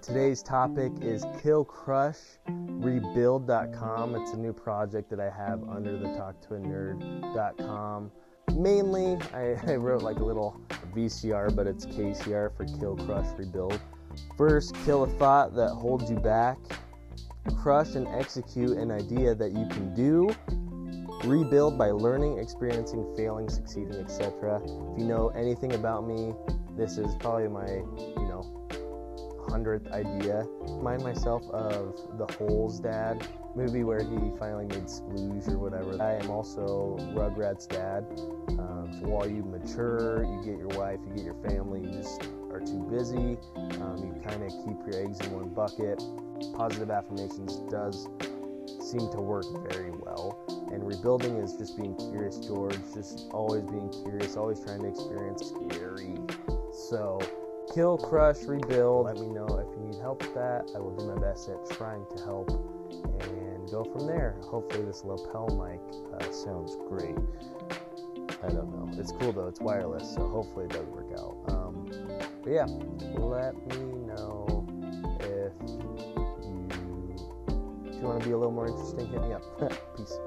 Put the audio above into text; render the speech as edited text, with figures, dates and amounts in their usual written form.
Today's topic is killcrushrebuild.com. It's a new project that I have under the Talktoanerd.com. Mainly, I wrote like a little VCR, but it's KCR for Kill, Crush, Rebuild. First, kill a thought that holds you back. Crush and execute an idea that you can do. Rebuild by learning, experiencing, failing, succeeding, etc. If you know anything about me, this is probably my, 100th idea. Remind myself of the Holes dad movie where he finally made splooge or whatever. I am also Rugrats' dad. So while you mature, you get your wife, you get your family, you just are too busy. You kind of keep your eggs in one bucket. Positive affirmations does seem to work very well. And rebuilding is just being curious, George. Just always being curious, always trying to experience scary. So, kill, crush, rebuild. Let me know if you need help with that. I will do my best at trying to help and go from there. Hopefully this lapel mic sounds great. I don't know. It's cool though. It's wireless, so hopefully it does work out. But yeah, let me know if you want to be a little more interesting. Hit me up. Peace.